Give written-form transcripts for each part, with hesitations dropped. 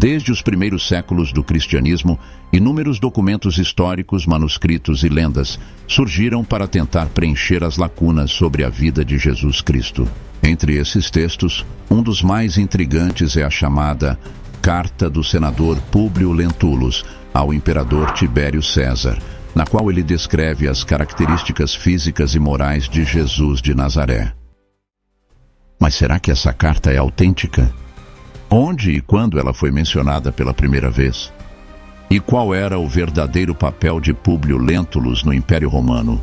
Desde os primeiros séculos do cristianismo, inúmeros documentos históricos, manuscritos e lendas surgiram para tentar preencher as lacunas sobre a vida de Jesus Cristo. Entre esses textos, um dos mais intrigantes é a chamada Carta do senador Públio Lentulus ao imperador Tibério César, na qual ele descreve as características físicas e morais de Jesus de Nazaré. Mas será que essa carta é autêntica? Onde e quando ela foi mencionada pela primeira vez? E qual era o verdadeiro papel de Públio Lentulus no Império Romano?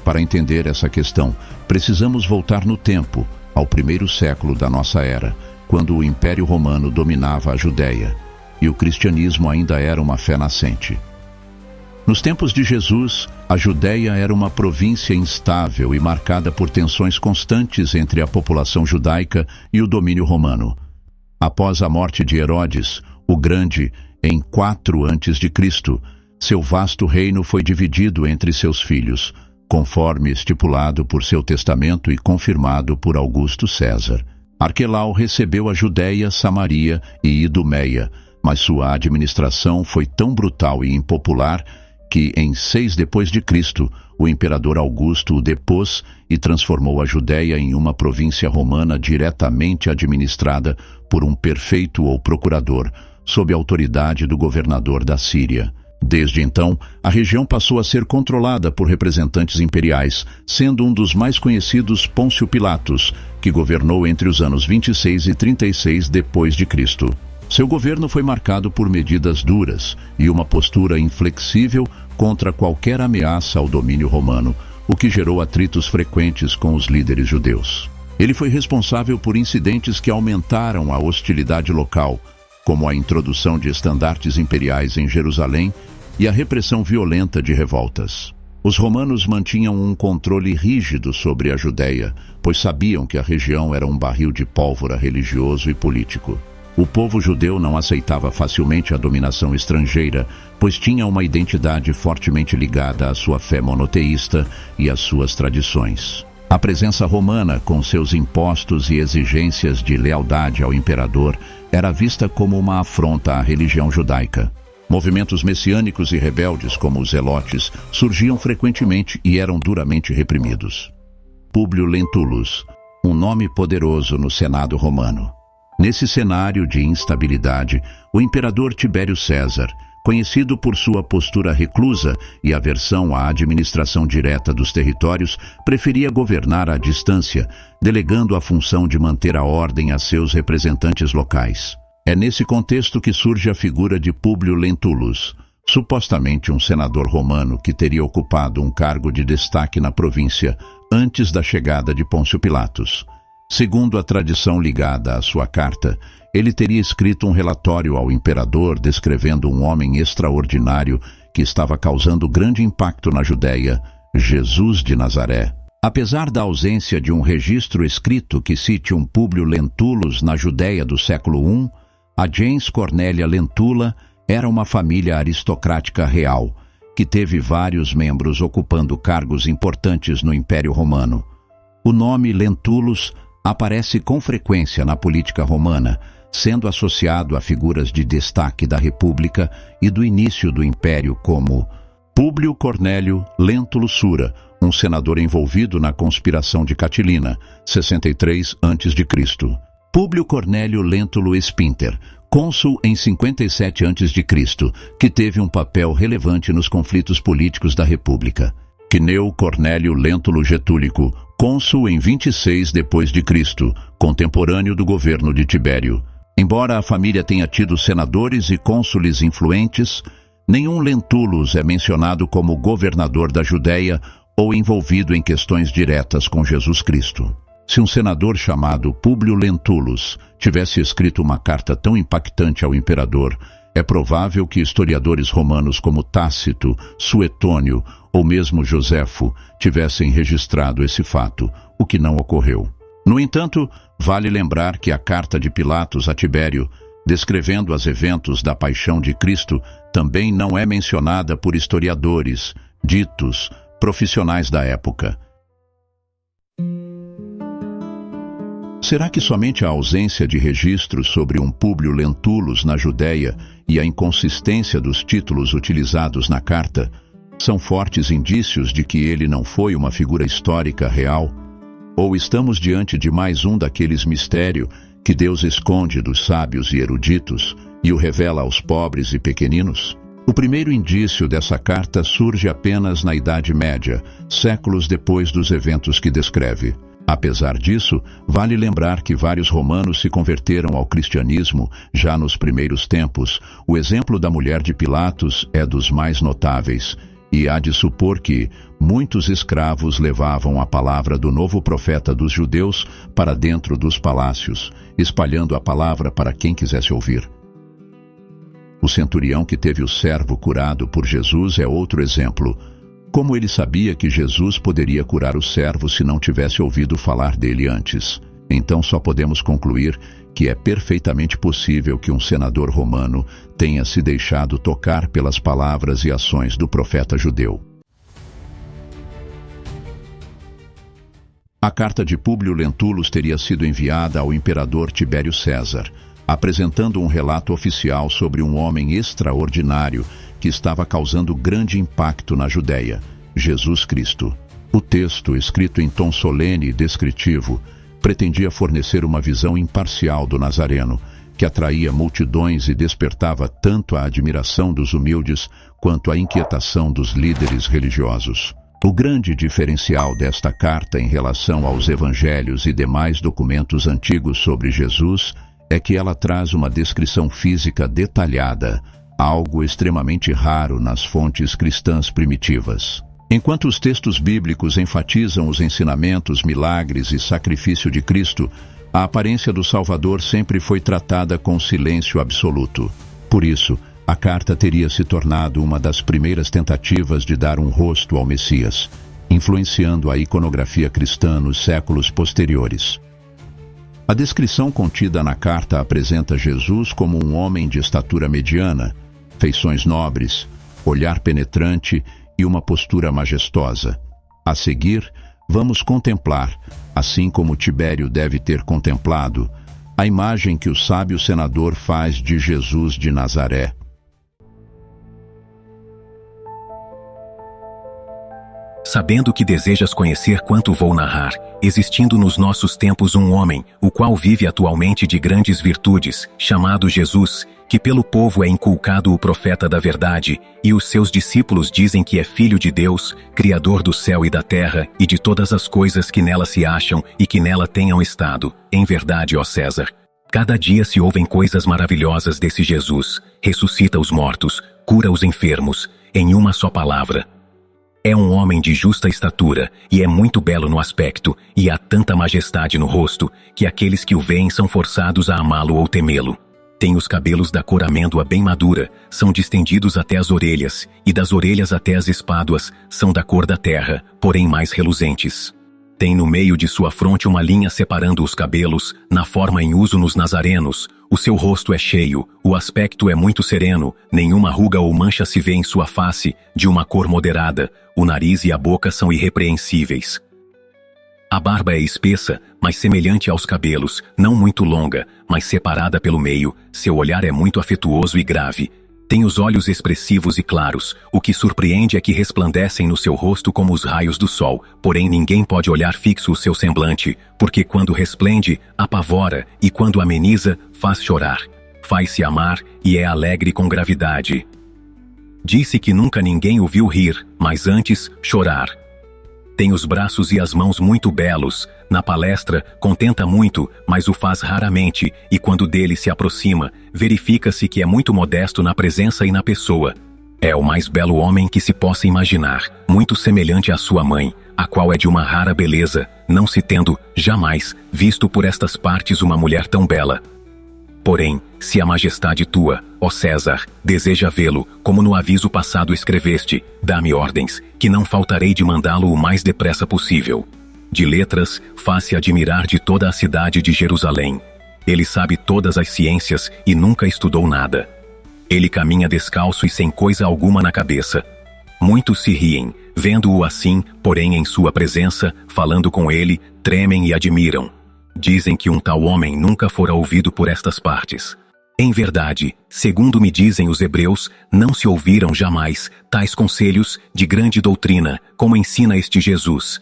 Para entender essa questão, precisamos voltar no tempo, ao primeiro século da nossa era, quando o Império Romano dominava a Judéia, e o cristianismo ainda era uma fé nascente. Nos tempos de Jesus, a Judéia era uma província instável e marcada por tensões constantes entre a população judaica e o domínio romano. Após a morte de Herodes, o Grande, em 4 a.C., seu vasto reino foi dividido entre seus filhos, conforme estipulado por seu testamento e confirmado por Augusto César. Arquelau recebeu a Judéia, Samaria e Idumeia, mas sua administração foi tão brutal e impopular que, em 6 d.C., o imperador Augusto o depôs e transformou a Judéia em uma província romana diretamente administrada por um prefeito ou procurador, sob a autoridade do governador da Síria. Desde então, a região passou a ser controlada por representantes imperiais, sendo um dos mais conhecidos Pôncio Pilatos, que governou entre os anos 26 e 36 d.C. Seu governo foi marcado por medidas duras e uma postura inflexível contra qualquer ameaça ao domínio romano, o que gerou atritos frequentes com os líderes judeus. Ele foi responsável por incidentes que aumentaram a hostilidade local, como a introdução de estandartes imperiais em Jerusalém e a repressão violenta de revoltas. Os romanos mantinham um controle rígido sobre a Judéia, pois sabiam que a região era um barril de pólvora religioso e político. O povo judeu não aceitava facilmente a dominação estrangeira, pois tinha uma identidade fortemente ligada à sua fé monoteísta e às suas tradições. A presença romana, com seus impostos e exigências de lealdade ao imperador, era vista como uma afronta à religião judaica. Movimentos messiânicos e rebeldes, como os zelotes, surgiam frequentemente e eram duramente reprimidos. Públio Lentulus, um nome poderoso no Senado romano. Nesse cenário de instabilidade, o imperador Tibério César, conhecido por sua postura reclusa e aversão à administração direta dos territórios, preferia governar à distância, delegando a função de manter a ordem a seus representantes locais. É nesse contexto que surge a figura de Públio Lentulus, supostamente um senador romano que teria ocupado um cargo de destaque na província antes da chegada de Pôncio Pilatos. Segundo a tradição ligada à sua carta, ele teria escrito um relatório ao imperador descrevendo um homem extraordinário que estava causando grande impacto na Judéia, Jesus de Nazaré. Apesar da ausência de um registro escrito que cite um Públio Lentulus na Judéia do século I, a gens Cornélia Lentula era uma família aristocrática real, que teve vários membros ocupando cargos importantes no Império Romano. O nome Lentulus aparece com frequência na política romana, sendo associado a figuras de destaque da República e do início do Império como Públio Cornélio Lentulus Sura, um senador envolvido na conspiração de Catilina, 63 a.C. Públio Cornélio Lentulus Spinter, cônsul em 57 a.C., que teve um papel relevante nos conflitos políticos da República. Cneu Cornélio Lentulus Getúlico, cônsul em 26 d.C., contemporâneo do governo de Tibério. Embora a família tenha tido senadores e cônsules influentes, nenhum Lentulus é mencionado como governador da Judéia ou envolvido em questões diretas com Jesus Cristo. Se um senador chamado Públio Lentulus tivesse escrito uma carta tão impactante ao imperador, é provável que historiadores romanos como Tácito, Suetônio ou mesmo Joséfo tivessem registrado esse fato, o que não ocorreu. No entanto, vale lembrar que a carta de Pilatos a Tibério, descrevendo os eventos da paixão de Cristo, também não é mencionada por historiadores, ditos profissionais da época. Será que somente a ausência de registros sobre um Públio Lentulus na Judéia e a inconsistência dos títulos utilizados na carta são fortes indícios de que ele não foi uma figura histórica real? Ou estamos diante de mais um daqueles mistérios que Deus esconde dos sábios e eruditos e o revela aos pobres e pequeninos? O primeiro indício dessa carta surge apenas na Idade Média, séculos depois dos eventos que descreve. Apesar disso, vale lembrar que vários romanos se converteram ao cristianismo já nos primeiros tempos. O exemplo da mulher de Pilatos é dos mais notáveis, e há de supor que muitos escravos levavam a palavra do novo profeta dos judeus para dentro dos palácios, espalhando a palavra para quem quisesse ouvir. O centurião que teve o servo curado por Jesus é outro exemplo. Como ele sabia que Jesus poderia curar o servo se não tivesse ouvido falar dele antes? Então só podemos concluir que é perfeitamente possível que um senador romano tenha se deixado tocar pelas palavras e ações do profeta judeu. A carta de Públio Lentulus teria sido enviada ao imperador Tibério César, apresentando um relato oficial sobre um homem extraordinário que estava causando grande impacto na Judéia, Jesus Cristo. O texto, escrito em tom solene e descritivo, pretendia fornecer uma visão imparcial do Nazareno, que atraía multidões e despertava tanto a admiração dos humildes quanto a inquietação dos líderes religiosos. O grande diferencial desta carta em relação aos evangelhos e demais documentos antigos sobre Jesus é que ela traz uma descrição física detalhada, algo extremamente raro nas fontes cristãs primitivas. Enquanto os textos bíblicos enfatizam os ensinamentos, milagres e sacrifício de Cristo, a aparência do Salvador sempre foi tratada com silêncio absoluto. Por isso, a carta teria se tornado uma das primeiras tentativas de dar um rosto ao Messias, influenciando a iconografia cristã nos séculos posteriores. A descrição contida na carta apresenta Jesus como um homem de estatura mediana, feições nobres, olhar penetrante e uma postura majestosa. A seguir, vamos contemplar, assim como Tibério deve ter contemplado, a imagem que o sábio senador faz de Jesus de Nazaré. Sabendo que desejas conhecer quanto vou narrar, existindo nos nossos tempos um homem, o qual vive atualmente de grandes virtudes, chamado Jesus, que pelo povo é inculcado o profeta da verdade, e os seus discípulos dizem que é filho de Deus, criador do céu e da terra, e de todas as coisas que nela se acham e que nela tenham estado. Em verdade, ó César, cada dia se ouvem coisas maravilhosas desse Jesus, ressuscita os mortos, cura os enfermos, em uma só palavra. É um homem de justa estatura, e é muito belo no aspecto, e há tanta majestade no rosto, que aqueles que o veem são forçados a amá-lo ou temê-lo. Tem os cabelos da cor amêndoa bem madura, são distendidos até as orelhas, e das orelhas até as espáduas, são da cor da terra, porém mais reluzentes. Tem no meio de sua fronte uma linha separando os cabelos, na forma em uso nos nazarenos. O seu rosto é cheio, o aspecto é muito sereno, nenhuma ruga ou mancha se vê em sua face, de uma cor moderada, o nariz e a boca são irrepreensíveis. A barba é espessa, mas semelhante aos cabelos, não muito longa, mas separada pelo meio, seu olhar é muito afetuoso e grave. Tem os olhos expressivos e claros, o que surpreende é que resplandecem no seu rosto como os raios do sol, porém ninguém pode olhar fixo o seu semblante, porque quando resplende, apavora, e quando ameniza, faz chorar. Faz-se amar, e é alegre com gravidade. Disse que nunca ninguém o viu rir, mas antes, chorar. Tem os braços e as mãos muito belos, na palestra, contenta muito, mas o faz raramente, e quando dele se aproxima, verifica-se que é muito modesto na presença e na pessoa. É o mais belo homem que se possa imaginar, muito semelhante à sua mãe, a qual é de uma rara beleza, não se tendo, jamais, visto por estas partes uma mulher tão bela. Porém, se a majestade tua, ó César, deseja vê-lo, como no aviso passado escreveste, dá-me ordens, que não faltarei de mandá-lo o mais depressa possível. De letras, faz-se admirar de toda a cidade de Jerusalém. Ele sabe todas as ciências e nunca estudou nada. Ele caminha descalço e sem coisa alguma na cabeça. Muitos se riem, vendo-o assim, porém em sua presença, falando com ele, tremem e admiram. Dizem que um tal homem nunca fora ouvido por estas partes. Em verdade, segundo me dizem os hebreus, não se ouviram jamais tais conselhos de grande doutrina, como ensina este Jesus.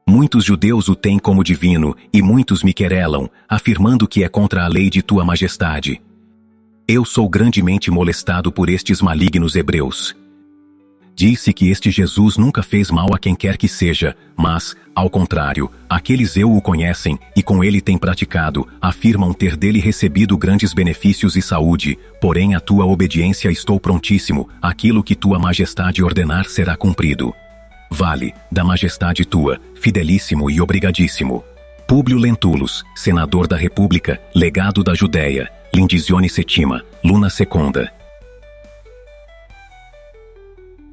Muitos judeus o têm como divino, e muitos me querelam, afirmando que é contra a lei de tua majestade. Eu sou grandemente molestado por estes malignos hebreus. Disse que este Jesus nunca fez mal a quem quer que seja, mas, ao contrário, aqueles o conhecem e com ele têm praticado, afirmam ter dele recebido grandes benefícios e saúde, porém a tua obediência estou prontíssimo, aquilo que tua majestade ordenar será cumprido. Vale, da majestade tua, fidelíssimo e obrigadíssimo. Públio Lentulus, senador da República, legado da Judéia, Lindisione Sétima, Luna Secunda.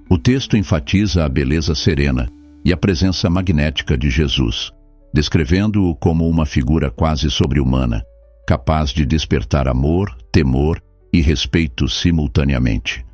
O texto enfatiza a beleza serena e a presença magnética de Jesus, descrevendo-o como uma figura quase sobre-humana, capaz de despertar amor, temor e respeito simultaneamente.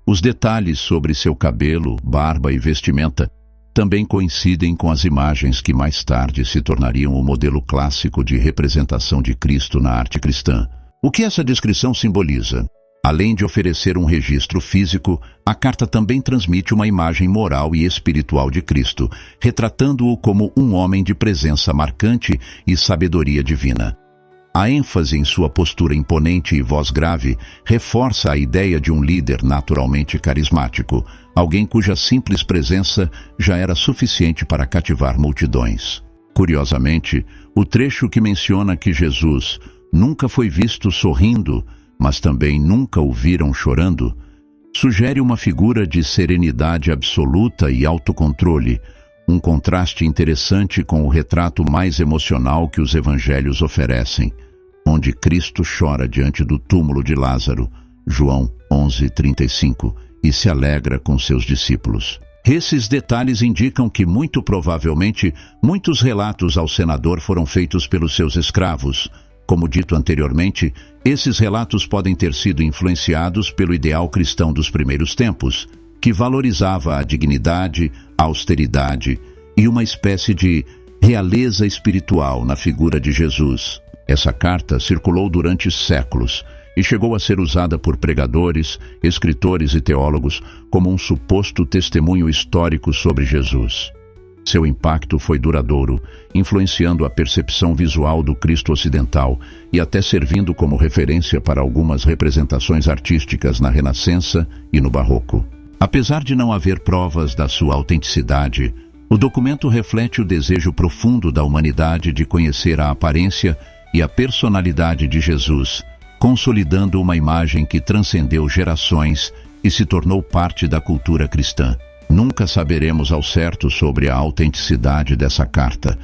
Os detalhes sobre seu cabelo, barba e vestimenta também coincidem com as imagens que mais tarde se tornariam o modelo clássico de representação de Cristo na arte cristã. O que essa descrição simboliza? Além de oferecer um registro físico, a carta também transmite uma imagem moral e espiritual de Cristo, retratando-o como um homem de presença marcante e sabedoria divina. A ênfase em sua postura imponente e voz grave reforça a ideia de um líder naturalmente carismático, alguém cuja simples presença já era suficiente para cativar multidões. Curiosamente, o trecho que menciona que Jesus nunca foi visto sorrindo, mas também nunca o viram chorando, sugere uma figura de serenidade absoluta e autocontrole, um contraste interessante com o retrato mais emocional que os evangelhos oferecem, onde Cristo chora diante do túmulo de Lázaro, João 11:35, e se alegra com seus discípulos. Esses detalhes indicam que, muito provavelmente, muitos relatos ao senador foram feitos pelos seus escravos. Como dito anteriormente, esses relatos podem ter sido influenciados pelo ideal cristão dos primeiros tempos, que valorizava a dignidade, a austeridade e uma espécie de realeza espiritual na figura de Jesus. Essa carta circulou durante séculos e chegou a ser usada por pregadores, escritores e teólogos como um suposto testemunho histórico sobre Jesus. Seu impacto foi duradouro, influenciando a percepção visual do Cristo ocidental e até servindo como referência para algumas representações artísticas na Renascença e no Barroco. Apesar de não haver provas da sua autenticidade, o documento reflete o desejo profundo da humanidade de conhecer a aparência e a personalidade de Jesus, consolidando uma imagem que transcendeu gerações e se tornou parte da cultura cristã. Nunca saberemos ao certo sobre a autenticidade dessa carta,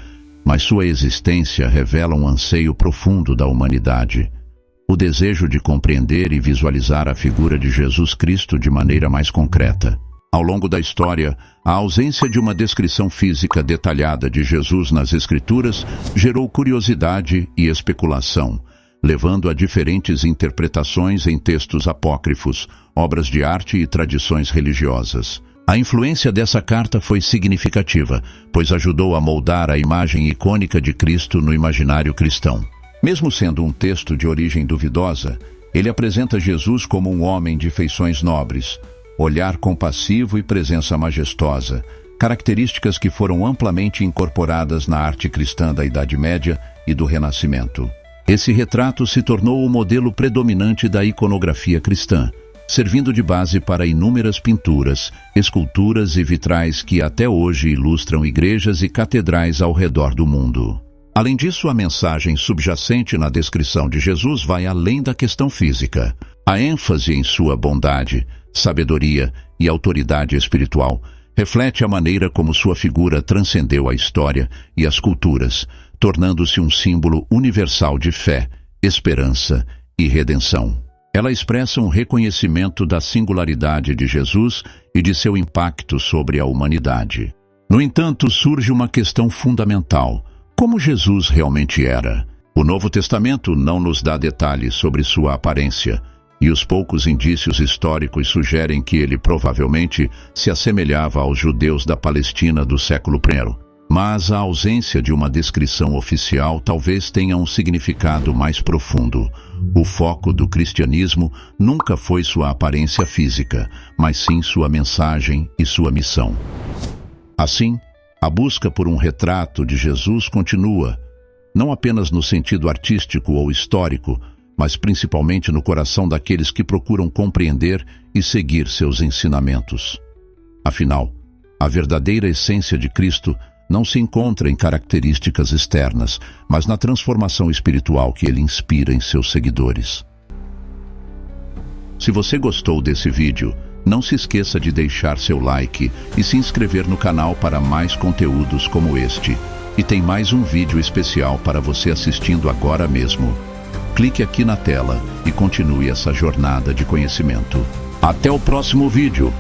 mas sua existência revela um anseio profundo da humanidade, o desejo de compreender e visualizar a figura de Jesus Cristo de maneira mais concreta. Ao longo da história, a ausência de uma descrição física detalhada de Jesus nas Escrituras gerou curiosidade e especulação, levando a diferentes interpretações em textos apócrifos, obras de arte e tradições religiosas. A influência dessa carta foi significativa, pois ajudou a moldar a imagem icônica de Cristo no imaginário cristão. Mesmo sendo um texto de origem duvidosa, ele apresenta Jesus como um homem de feições nobres, olhar compassivo e presença majestosa, características que foram amplamente incorporadas na arte cristã da Idade Média e do Renascimento. Esse retrato se tornou o modelo predominante da iconografia cristã, servindo de base para inúmeras pinturas, esculturas e vitrais que até hoje ilustram igrejas e catedrais ao redor do mundo. Além disso, a mensagem subjacente na descrição de Jesus vai além da questão física. A ênfase em sua bondade, sabedoria e autoridade espiritual reflete a maneira como sua figura transcendeu a história e as culturas, tornando-se um símbolo universal de fé, esperança e redenção. Ela expressa um reconhecimento da singularidade de Jesus e de seu impacto sobre a humanidade. No entanto, surge uma questão fundamental: como Jesus realmente era? O Novo Testamento não nos dá detalhes sobre sua aparência, e os poucos indícios históricos sugerem que ele provavelmente se assemelhava aos judeus da Palestina do século I. Mas a ausência de uma descrição oficial talvez tenha um significado mais profundo. O foco do cristianismo nunca foi sua aparência física, mas sim sua mensagem e sua missão. Assim, a busca por um retrato de Jesus continua, não apenas no sentido artístico ou histórico, mas principalmente no coração daqueles que procuram compreender e seguir seus ensinamentos. Afinal, a verdadeira essência de Cristo não se encontra em características externas, mas na transformação espiritual que ele inspira em seus seguidores. Se você gostou desse vídeo, não se esqueça de deixar seu like e se inscrever no canal para mais conteúdos como este. E tem mais um vídeo especial para você assistindo agora mesmo. Clique aqui na tela e continue essa jornada de conhecimento. Até o próximo vídeo!